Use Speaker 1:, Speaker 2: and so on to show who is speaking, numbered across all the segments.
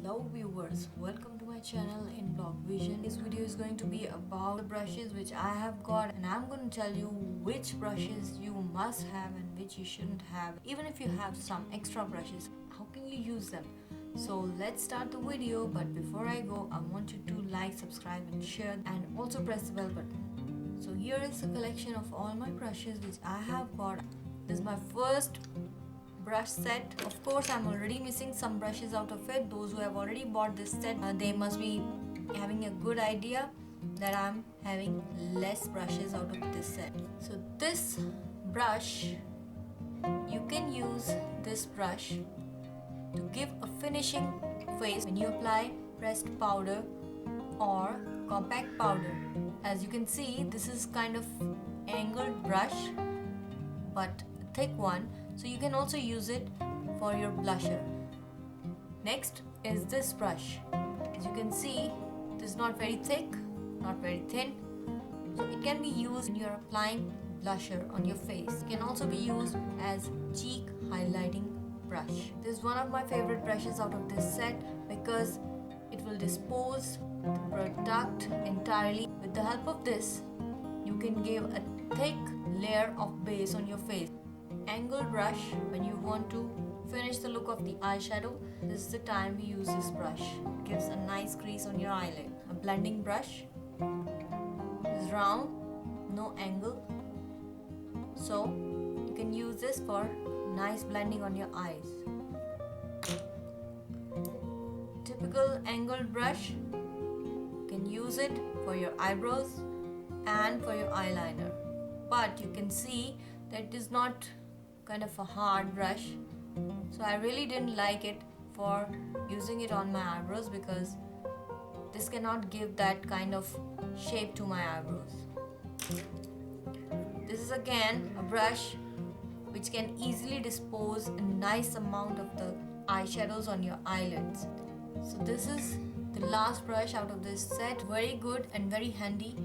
Speaker 1: Hello viewers, welcome to my channel in Blog Vision. This video is going to be about the brushes which I have got, and I'm going to tell you which brushes you must have and which you shouldn't have. Even if you have some extra brushes, how can you use them? So let's start the video, but before I go, I want you to like, subscribe and share, and also press the bell button. So here is a collection of all my brushes which I have got. This is my first brush set. Of course, I'm already missing some brushes out of it. Those who have already bought this set, they must be having a good idea that I'm having less brushes out of this set. So this brush, you can use this brush to give a finishing face when you apply pressed powder or compact powder. As you can see, this is kind of angled brush but a thick one, so you can also use it for your blusher. Next is this brush. As you can see, it is not very thick, not very thin, so it can be used when you are applying blusher on your face. It can also be used as cheek highlighting brush. This is one of my favorite brushes out of this set because it will dispose the product entirely. With the help of this, you can give a thick layer of base on your face. Angled brush, when you want to finish the look of the eyeshadow, this is the time we use this brush. It gives a nice crease on your eyelid. A blending brush is round, no angle, so you can use this for nice blending on your eyes. Typical angled brush, you can use it for your eyebrows and for your eyeliner, but you can see that it is not kind of a hard brush, so I really didn't like it for using it on my eyebrows because this cannot give that kind of shape to my eyebrows. This is again a brush which can easily dispose a nice amount of the eyeshadows on your eyelids. So this is the last brush out of this set. Very good and very handy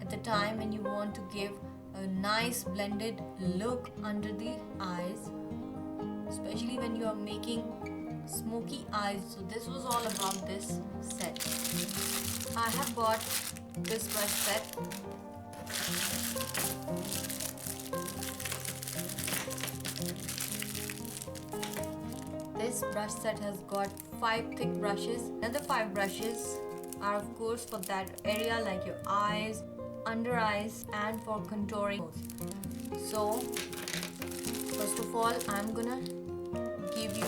Speaker 1: at the time when you want to give a nice blended look under the eyes, especially when you are making smoky eyes. So this was all about this set. I have bought this brush set. This brush set has got 5 thick brushes, and the 5 brushes are of course for that area like your eyes, under eyes, and for contouring. So first of all, I'm gonna give you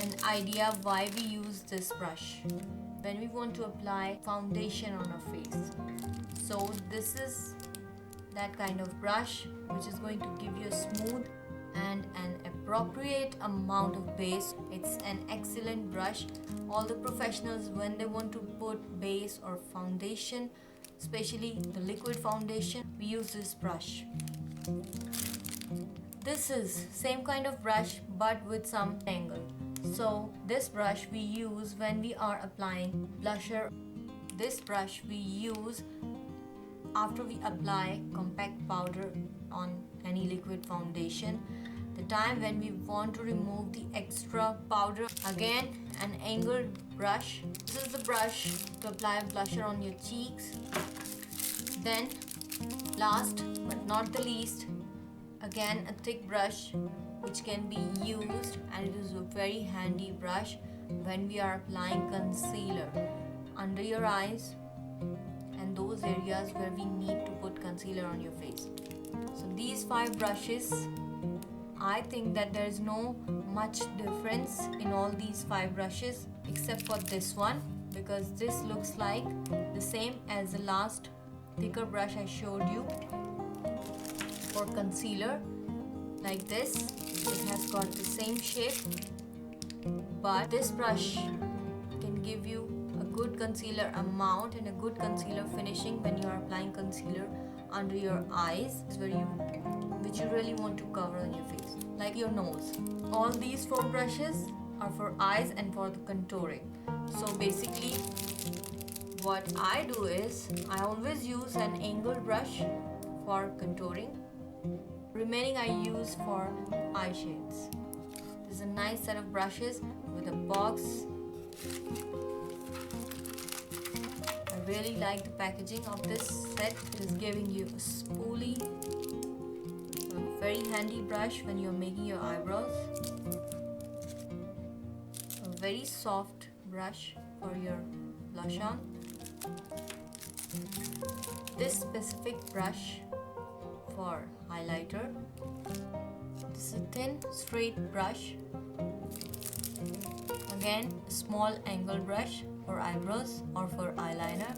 Speaker 1: an idea why we use this brush when we want to apply foundation on our face. So this is that kind of brush which is going to give you a smooth and an appropriate amount of base. It's an excellent brush. All the professionals, when they want to put base or foundation, especially the liquid foundation, we use this brush. This is same kind of brush but with some angle. So this brush we use when we are applying blusher. This brush we use after we apply compact powder on any liquid foundation, the time when we want to remove the extra powder. Again, an angled brush. This is the brush to apply blusher on your cheeks. Then last but not the least, again a thick brush which can be used, and it is a very handy brush when we are applying concealer under your eyes and those areas where we need to put concealer on your face. So these 5 brushes, I think that there is no much difference in all these 5 brushes except for this one, because this looks like the same as the last thicker brush I showed you for concealer. Like this, it has got the same shape, but this brush can give you a good concealer amount and a good concealer finishing when you are applying concealer under your eyes, which you really want to cover on your face, like your nose. All these 4 brushes are for eyes and for the contouring. So basically what I do is I always use an angled brush for contouring. Remaining I use for eye shades. This is a nice set of brushes with a box. I really like the packaging of this set. It is giving you a spoolie, a very handy brush when you're making your eyebrows, a very soft brush for your blush on. This specific brush for highlighter. This is a thin straight brush. Again, a small angle brush for eyebrows or for eyeliner.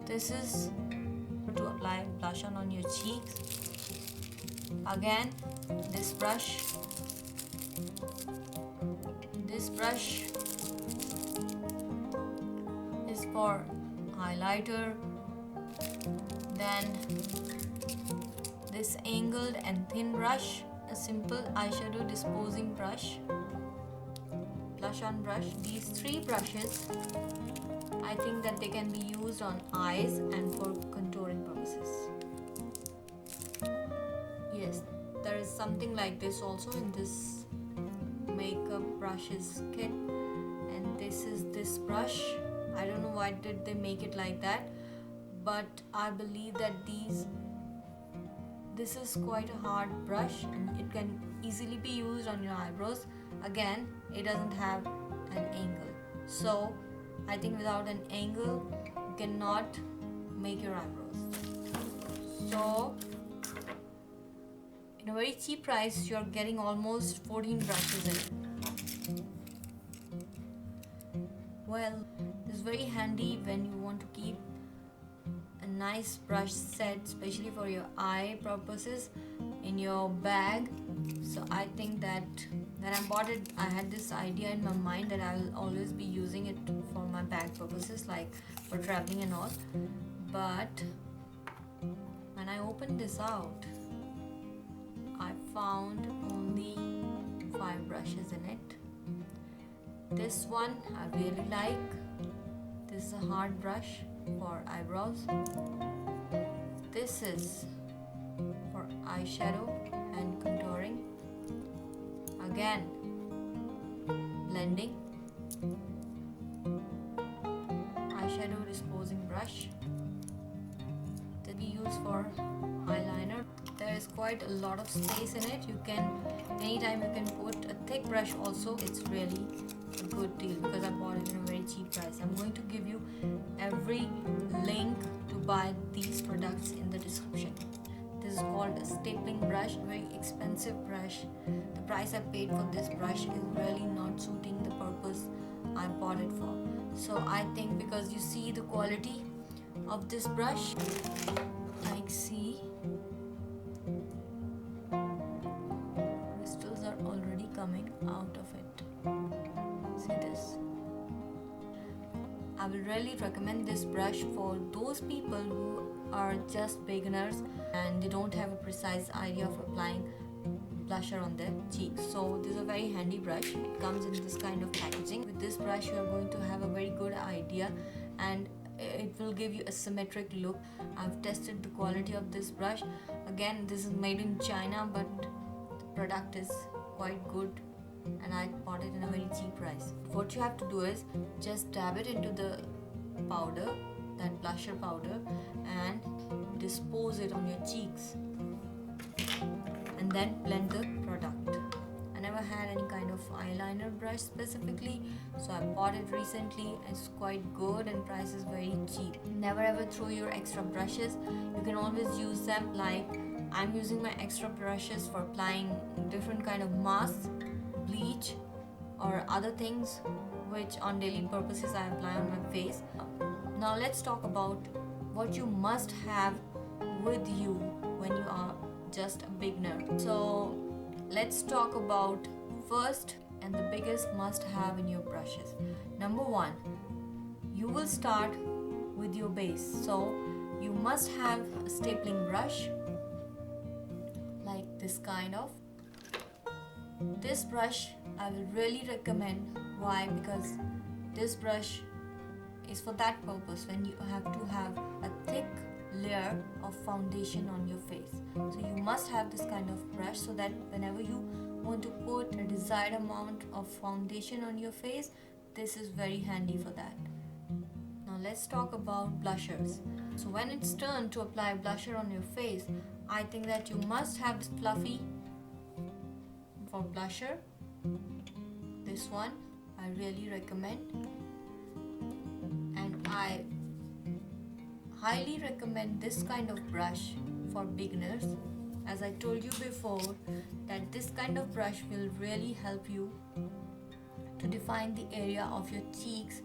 Speaker 1: This is to apply blush on your cheeks. Again, this brush. This brush is for highlighter. Then this angled and thin brush, a simple eyeshadow disposing brush, blush on brush. These three brushes, I think that they can be used on eyes and for contouring purposes. Yes, there is something like this also in this makeup brushes kit, and this is this brush. I don't know why did they make it like that, but I believe that this is quite a hard brush and it can easily be used on your eyebrows. Again, it doesn't have an angle, so I think without an angle you cannot make your eyebrows. So in a very cheap price you're getting almost 14 brushes in it. Well, it's very handy when you want to keep a nice brush set, especially for your eye purposes, in your bag. So I think that when I bought it, I had this idea in my mind that I will always be using it for my bag purposes, like for traveling and all. But when I opened this out, I found only 5 brushes in it. This one I really like. This is a hard brush for eyebrows. This is for eyeshadow and contouring. Again, blending. Eyeshadow disposing brush. To be used for eyeliner. There is quite a lot of space in it. Anytime you can put a thick brush also. It's really a good deal because I bought it in a very cheap price. I'm going to give you every link to buy these products in the description. This is called a stapling brush, a very expensive brush. The price I paid for this brush is really not suiting the purpose I bought it for. So I think because you see the quality of this brush, like see, crystals are already coming out of it. See this? I will really recommend this brush for those people who are just beginners and they don't have a precise idea of applying blusher on their cheeks. So this is a very handy brush. It comes in this kind of packaging. With this brush you are going to have a very good idea and it will give you a symmetric look. I've tested the quality of this brush. Again, this is made in China, but the product is quite good and I bought it in a very cheap price. What you have to do is just dab it into the powder, that blusher powder, and dispose it on your cheeks and then blend the product. I never had any kind of eyeliner brush specifically, so I bought it recently. It's quite good and price is very cheap. Never ever throw your extra brushes. You can always use them. Like I'm using my extra brushes for applying different kind of masks, bleach or other things which on daily purposes I apply on my face. Now let's talk about what you must have with you when you are just a beginner. So let's talk about first and the biggest must have in your brushes. Number 1, you will start with your base. So you must have a stapling brush like this kind of. This brush I will really recommend. Why? Because this brush is for that purpose when you have to have a thick layer of foundation on your face. So you must have this kind of brush so that whenever you want to put a desired amount of foundation on your face, this is very handy for that. Now let's talk about blushers. So when it's turn to apply blusher on your face, I think that you must have this fluffy for blusher. This one I really recommend, and I highly recommend this kind of brush for beginners. As I told you before, that this kind of brush will really help you to define the area of your cheeks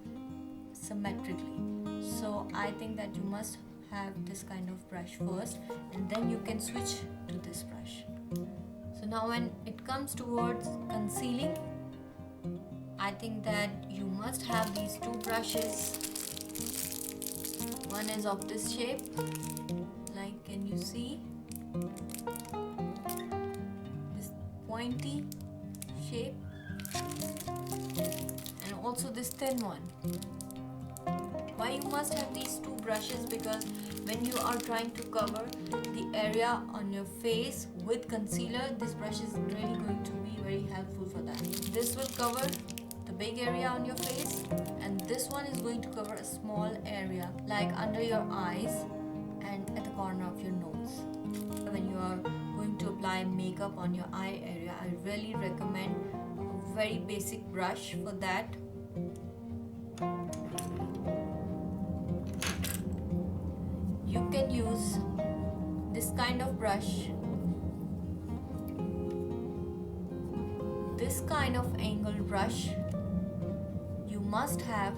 Speaker 1: symmetrically. So I think that you must have this kind of brush first, and then you can switch to this brush. So now when it comes towards concealing, I think that you must have these two brushes. One is of this shape, like can you see this pointy shape, and also this thin one. Why you must have these two brushes? Because when you are trying to cover the area on your face with concealer, this brush is really going to be very helpful for that. This will cover the big area on your face, and this one is going to cover a small area like under your eyes and at the corner of your nose. When you are going to apply makeup on your eye area, I really recommend a very basic brush for that. You can use this kind of brush, this kind of angled brush you must have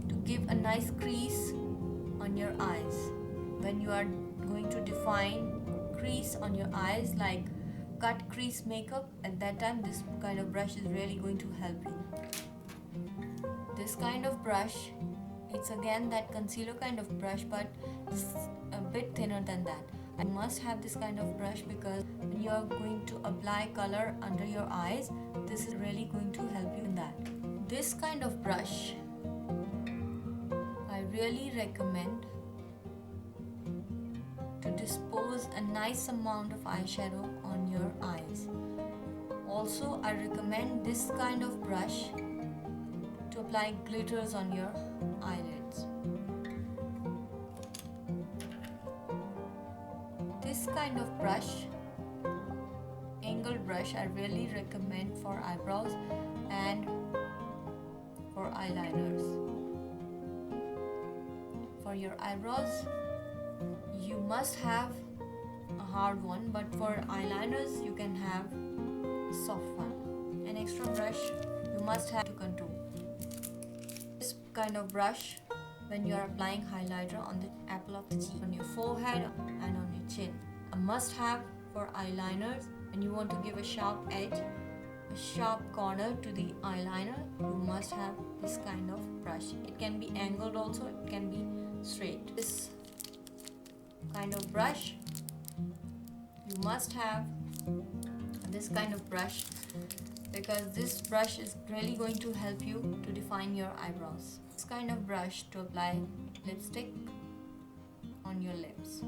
Speaker 1: to give a nice crease on your eyes. When you are going to define crease on your eyes, like cut crease makeup, at that time this kind of brush is really going to help you. This kind of brush, it's again that concealer kind of brush, but it's a bit thinner than that. I must have this kind of brush because when you are going to apply color under your eyes, this is really going to help you in that. This kind of brush I really recommend to dispose a nice amount of eyeshadow on your eyes. Also, I recommend this kind of brush to apply glitters on your eyelids. This kind of brush, angled brush, I really recommend for eyebrows and for eyeliners. For your eyebrows, you must have a hard one, but for eyeliners you can have a soft one. An extra brush you must have to contour. This kind of brush when you are applying highlighter on the apple of the cheek, on your forehead and on your chin. A must have for eyeliners. When you want to give a sharp edge, a sharp corner to the eyeliner, you must have this kind of brush. It can be angled also, it can be straight. This kind of brush, you must have this kind of brush, because this brush is really going to help you to define your eyebrows. This kind of brush to apply lipstick on your lips.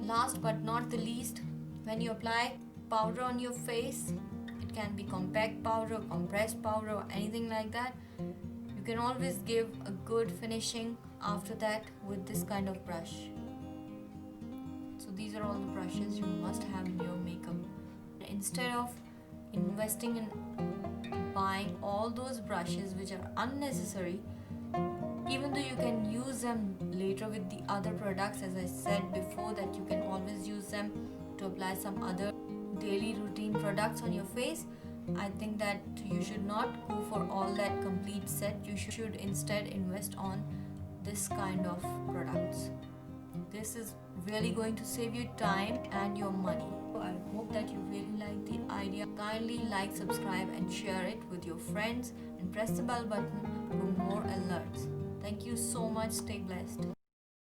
Speaker 1: Last but not the least, when you apply powder on your face, it can be compact powder, compressed powder, or anything like that. You can always give a good finishing after that with this kind of brush. So these are all the brushes you must have in your makeup. Instead of investing in buying all those brushes which are unnecessary, even though you can use them later with the other products, as I said before, that you can always use them to apply some other daily routine products on your face, I think that you should not go for all that complete set. You should instead invest on this kind of products. This is really going to save you time and your money. So I hope that you really like the idea. Kindly like, subscribe and share it with your friends, and press the bell button for more alerts. Thank you so much. Stay blessed.